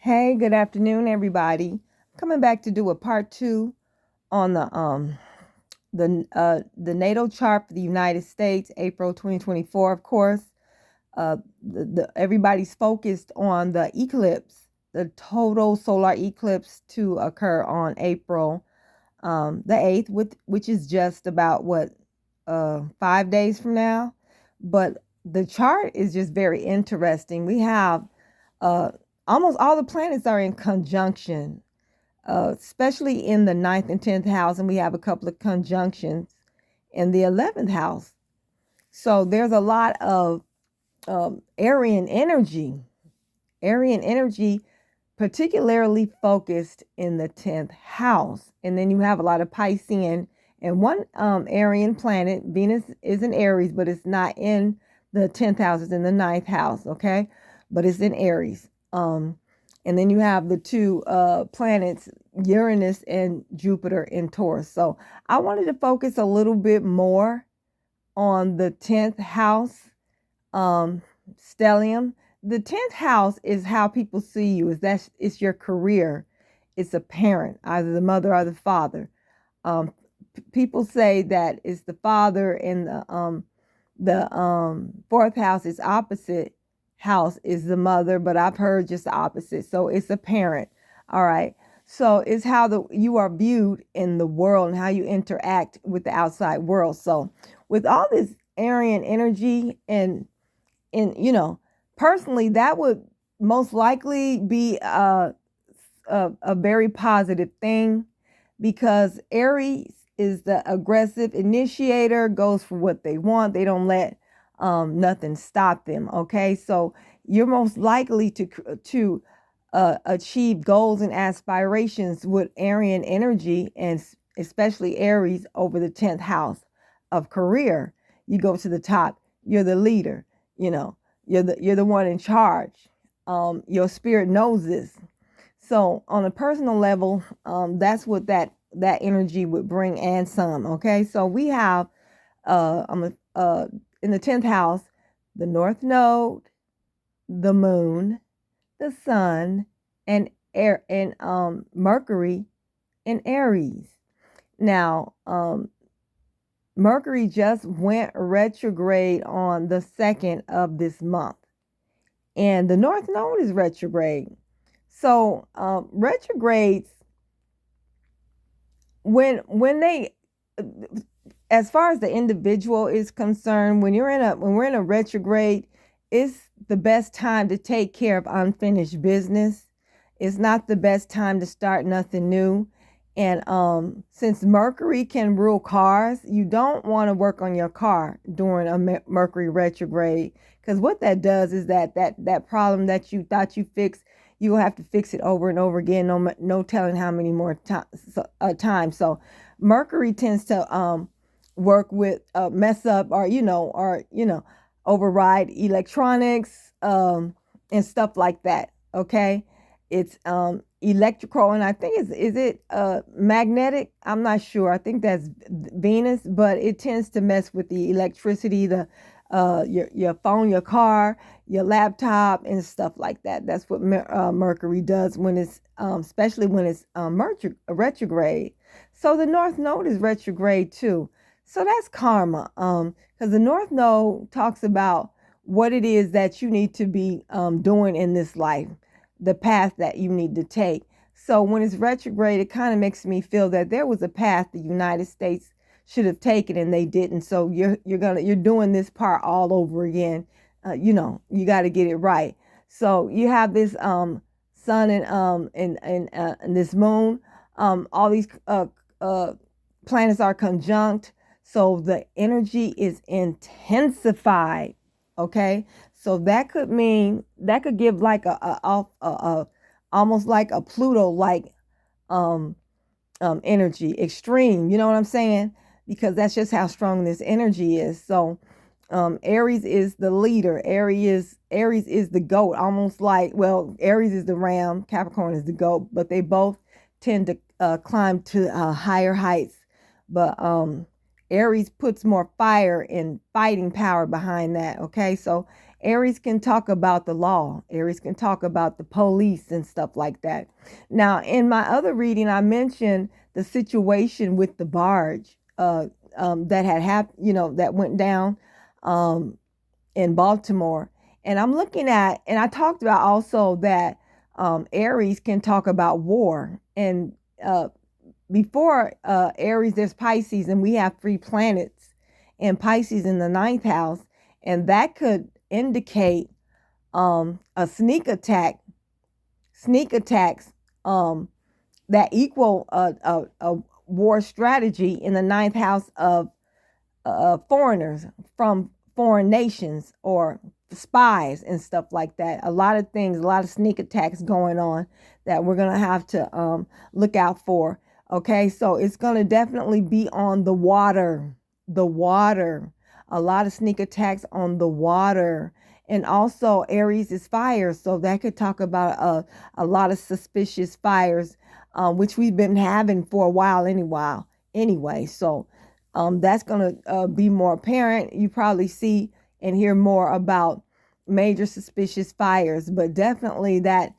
Hey, good afternoon, everybody. Coming back to do a part two on the natal chart for the United States, April 2024. Of course, everybody's focused on the eclipse, the total solar eclipse to occur on April the 8th, which is just about 5 days from now. But the chart is just very interesting. We have uh, almost all the planets are in conjunction, especially in the ninth and 10th house, and we have a couple of conjunctions in the 11th house. So there's a lot of Aryan energy. Aryan energy particularly focused in the 10th house. And then you have a lot of Piscean and one Aryan planet. Venus is in Aries, but it's not in the 10th house, it's in the ninth house, okay? But it's in Aries. And then you have the two planets, Uranus and Jupiter in Taurus. So I wanted to focus a little bit more on the 10th house stellium. The 10th house is how people see you. It's your career. It's a parent, either the mother or the father. People say that it's the father, and the fourth house is opposite house is the mother, but I've heard just the opposite. So it's a parent. All right. So it's how you are viewed in the world and how you interact with the outside world. So with all this Aryan energy and personally, that would most likely be a very positive thing, because Aries is the aggressive initiator, goes for what they want. They don't let nothing stop them. Okay, so you're most likely to achieve goals and aspirations with Aryan energy, and especially Aries over the 10th house of career. You go to the top. You're the leader. You know, you're the one in charge. Your spirit knows this. So on a personal level, that's what that energy would bring, and some. Okay, so we have in the 10th house, the North Node, the Moon, the Sun, and air and Mercury in Aries. Now, Mercury just went retrograde on the 2nd of this month, and the North Node is retrograde. So retrogrades, when they, as far as the individual is concerned, when we're in a retrograde, it's the best time to take care of unfinished business. It's not the best time to start nothing new. And since Mercury can rule cars, you don't want to work on your car during a Mercury retrograde, because what that does is that problem that you thought you fixed, you will have to fix it over and over again. No telling how many more times. So Mercury tends to work with mess up, or override electronics and stuff like that. Okay, it's electrical, and I think is it magnetic? I'm not sure. I think that's Venus, but it tends to mess with the electricity, the your phone, your car, your laptop, and stuff like that. That's what Mercury does when it's especially when it's retrograde. So the North Node is retrograde too. So that's karma. Because the North Node talks about what it is that you need to be doing in this life, the path that you need to take. So when it's retrograde, it kind of makes me feel that there was a path the United States should have taken and they didn't. So you're doing this part all over again. You got to get it right. So you have this sun and this moon. All these planets are conjunct, so the energy is intensified. Okay, so that could give like a almost like a Pluto like um energy, extreme. You know what I'm saying? Because that's just how strong this energy is. So Aries is the leader. Aries is the goat, almost like, well, Aries is the ram, Capricorn is the goat, but they both tend to climb to higher heights. But Aries puts more fire and fighting power behind that. Okay, so Aries can talk about the law. Aries can talk about the police and stuff like that. Now, in my other reading, I mentioned the situation with the barge that had happened, that went down um, in Baltimore. And I'm looking at, and I talked about also that Aries can talk about war. And before Aries, there's Pisces, and we have 3 planets in Pisces in the 9th house. And that could indicate a sneak attacks that equal a war strategy in the 9th house of foreigners from foreign nations or spies and stuff like that. A lot of things, a lot of sneak attacks going on that we're going to have to look out for. Okay, so it's going to definitely be on the water. The water. A lot of sneak attacks on the water. And also Aries is fire, so that could talk about a lot of suspicious fires, which we've been having for a while anyway. So that's going to be more apparent. You probably see and hear more about major suspicious fires, but definitely that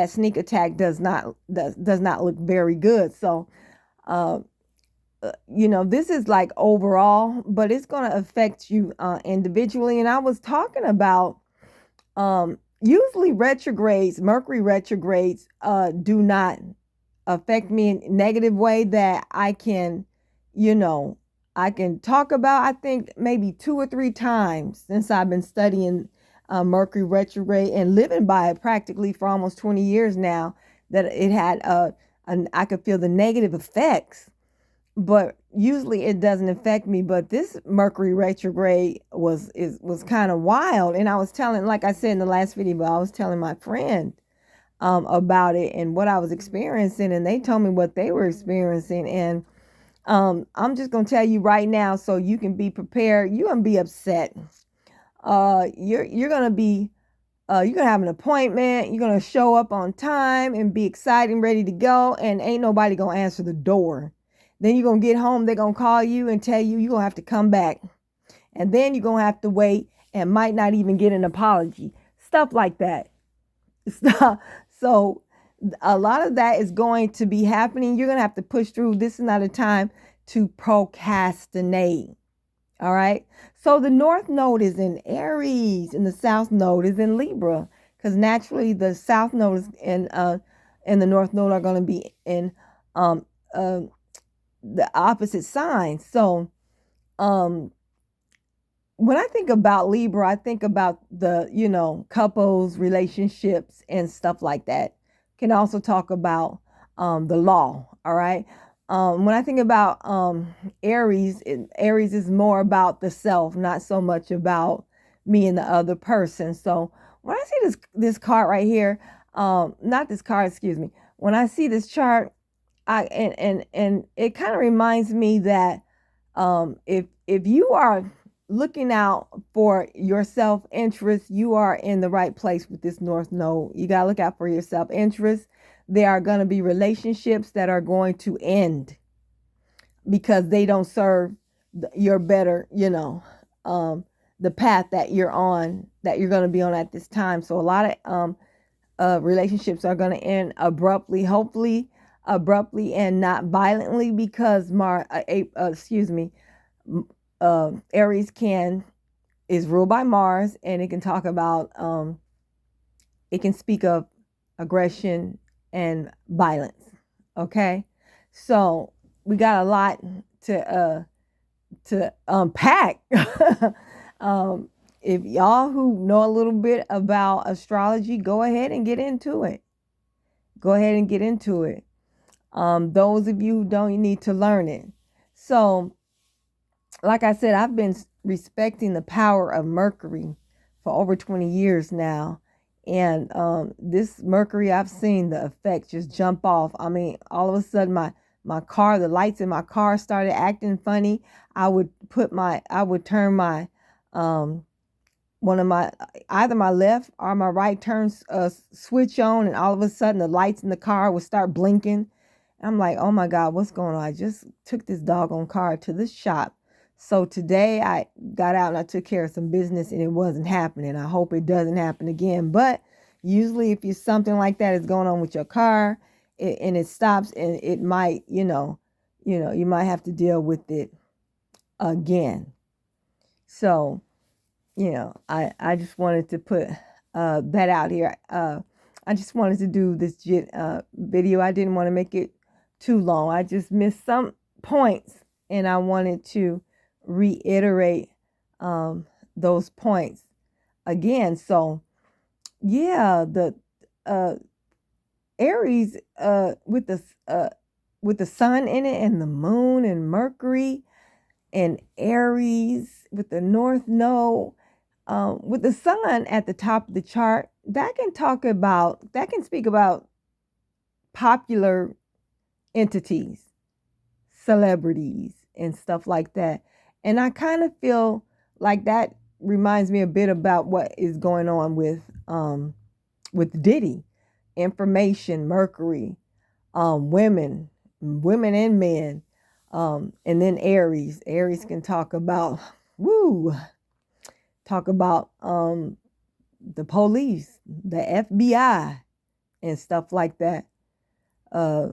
sneak attack does not look very good. So this is like overall, but it's going to affect you individually. And I was talking about usually Mercury retrogrades do not affect me in a negative way that I can talk about. I think maybe 2 or 3 times since I've been studying Mercury retrograde and living by it practically for almost 20 years now, that it had I could feel the negative effects, but usually it doesn't affect me. But this Mercury retrograde was kind of wild. And I was telling, like I said in the last video, I was telling my friend about it and what I was experiencing, and they told me what they were experiencing. And I'm just gonna tell you right now, so you can be prepared. You're gonna be upset. You're gonna be you're gonna have an appointment. You're gonna show up on time and be excited and ready to go, and ain't nobody gonna answer the door. Then you're gonna get home. They're gonna call you and tell you you're gonna have to come back, and then you're gonna have to wait and might not even get an apology. Stuff like that. So a lot of that is going to be happening. You're going to have to push through. This is not a time to procrastinate. All right. So the North Node is in Aries and the South Node is in Libra, because naturally the South Node is and the North Node are going to be in the opposite signs. So when I think about Libra, I think about the, couples, relationships, and stuff like that. Can also talk about the law. All right. When I think about Aries, Aries is more about the self, not so much about me and the other person. So when I see this card right here, not this card, excuse me. When I see this chart, and it kind of reminds me that if you are looking out for your self-interest, you are in the right place with this North Node. You got to look out for your self-interest. There are going to be relationships that are going to end because they don't serve your better, the path that you're on, that you're going to be on at this time. So a lot of relationships are going to end abruptly, hopefully abruptly and not violently, because Aries is ruled by Mars, and it can talk about it can speak of aggression and violence. Okay, so we got a lot to unpack. If y'all who know a little bit about astrology, go ahead and get into it. Those of you who don't, you need to learn it. So like I said, I've been respecting the power of Mercury for over 20 years now. And this Mercury, I've seen the effect just jump off. I mean, all of a sudden my car, the lights in my car started acting funny. I would turn my either my left or my right turns switch on, and all of a sudden the lights in the car would start blinking. I'm like, oh my God, what's going on? I just took this doggone car to this shop So today I got out and I took care of some business and it wasn't happening. I hope it doesn't happen again. But usually if you something like that is going on with your car and it stops, and it might, you might have to deal with it again. So, I just wanted to put that out here. I just wanted to do this video. I didn't want to make it too long. I just missed some points and I wanted to reiterate those points again. So, yeah, the uh, Aries with the sun in it and the moon and Mercury and Aries with the North Node, with the sun at the top of the chart, that can speak about popular entities, celebrities, and stuff like that. And I kind of feel like that reminds me a bit about what is going on with Diddy, information, Mercury, women and men, and then Aries. Aries can talk about the police, the FBI, and stuff like that. Uh,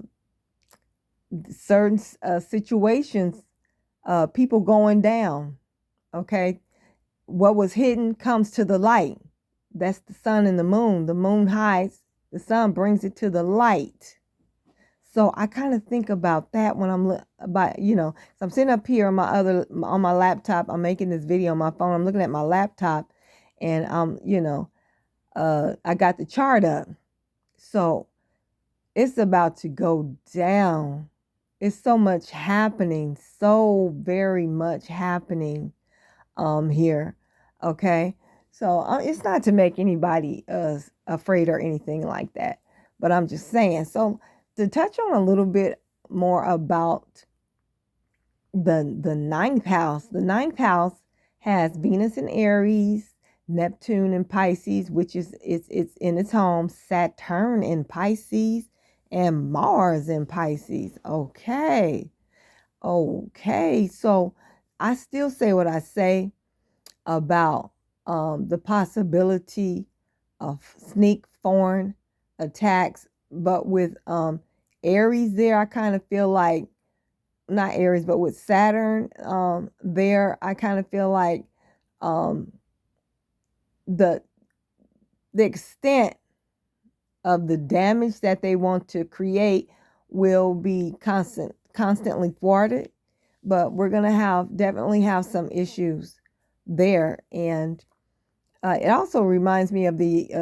Certain situations, people going down. Okay, what was hidden comes to the light. That's the sun and the moon. The moon hides, the sun brings it to the light. So I kind of think about that when so I'm sitting up here on my laptop. I'm making this video on my phone. I'm looking at my laptop, and I got the chart up. So it's about to go down. It's so much happening, so very much happening here. Okay. So it's not to make anybody afraid or anything like that, but I'm just saying. So to touch on a little bit more about the ninth house has Venus in Aries, Neptune in Pisces, which is it's in its home, Saturn in Pisces, and Mars in Pisces. Okay. So I still say what I say about the possibility of sneak foreign attacks, but with Aries there, I kind of feel like, not Aries, but with Saturn there, I kind of feel like um, the extent of the damage that they want to create will be constantly thwarted, but we're going to definitely have some issues there. And it also reminds me of the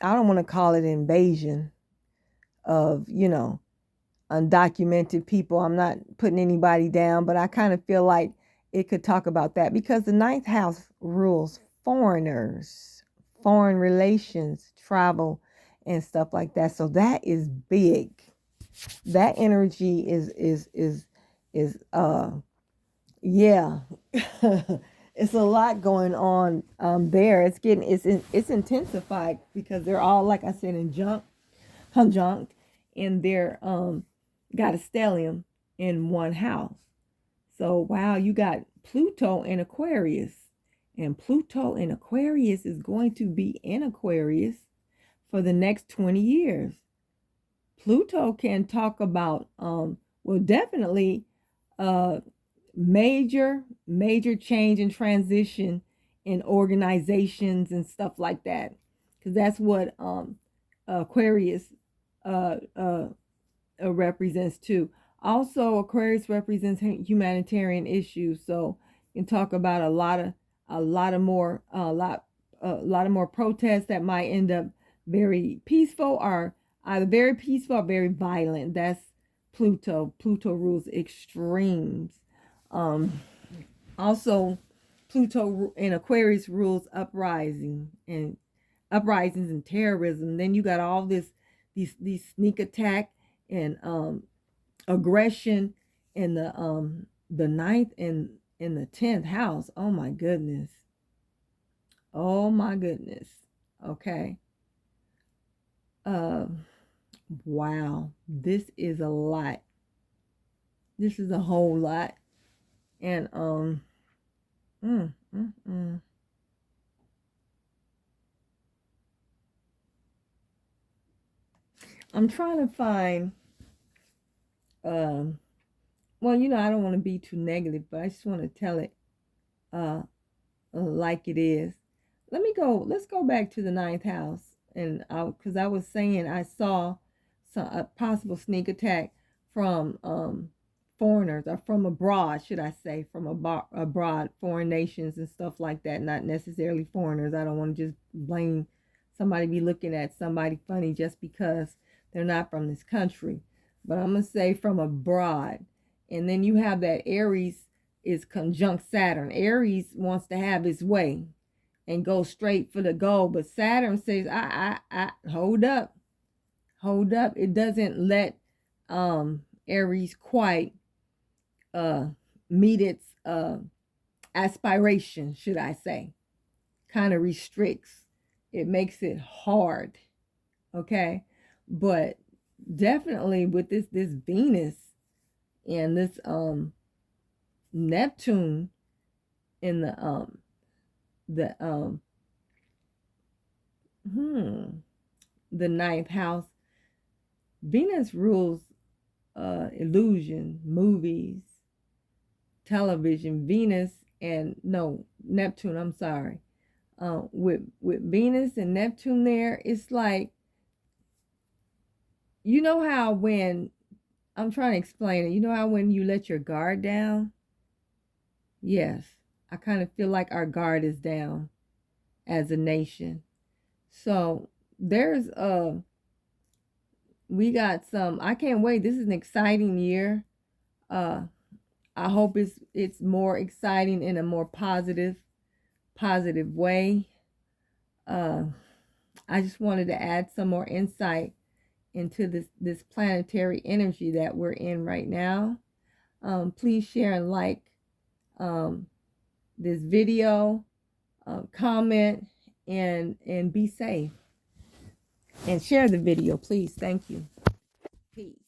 I don't want to call it invasion of undocumented people. I'm not putting anybody down, but I kind of feel like it could talk about that because the ninth house rules foreigners, foreign relations, travel, and stuff like that. So that is big. That energy is yeah. It's a lot going on there. It's intensified because they're all, like I said, conjunct, and they're got a stellium in one house. So wow, you got Pluto in Aquarius, and Pluto in Aquarius is going to be in Aquarius for the next 20 years. Pluto can talk about definitely major change and transition in organizations and stuff like that, because that's what Aquarius represents too. Also, Aquarius represents humanitarian issues, so you can talk about a lot of more protests that might end up very peaceful, or either very peaceful or very violent. That's Pluto. Pluto rules extremes. Also, Pluto in Aquarius rules uprisings and terrorism. Then you got all these sneak attack and aggression in the ninth and in the 10th house. Oh my goodness. Oh my goodness. Okay. Wow. This is a lot. This is a whole lot. And Mm, mm, mm. I'm trying to find, um, well, I don't want to be too negative, but I just want to tell it uh, like it is. Let's go back to the ninth house. And because I was saying I saw a possible sneak attack from foreigners, or from abroad, should I say, from abroad, foreign nations and stuff like that, not necessarily foreigners. I don't want to just blame somebody, be looking at somebody funny just because they're not from this country. But I'm going to say from abroad. And then you have that Aries is conjunct Saturn. Aries wants to have his way and go straight for the goal, but Saturn says, I hold up, hold up. It doesn't let Aries quite meet its aspiration, should I say. Kind of restricts. It makes it hard. Okay. But definitely with this Venus and this Neptune in the the ninth house, Venus rules illusion, movies, television. Venus and no, Neptune, I'm sorry. With Venus and Neptune there, it's like, you know how when, I'm trying to explain it, you know how when you let your guard down? Yes, I kind of feel like our guard is down as a nation. So there's we got some, I can't wait. This is an exciting year. Uh I hope it's more exciting in a more positive way. Uh I just wanted to add some more insight into this planetary energy that we're in right now. Please share and like um this video, comment, and be safe, and share the video, please. Thank you. Peace.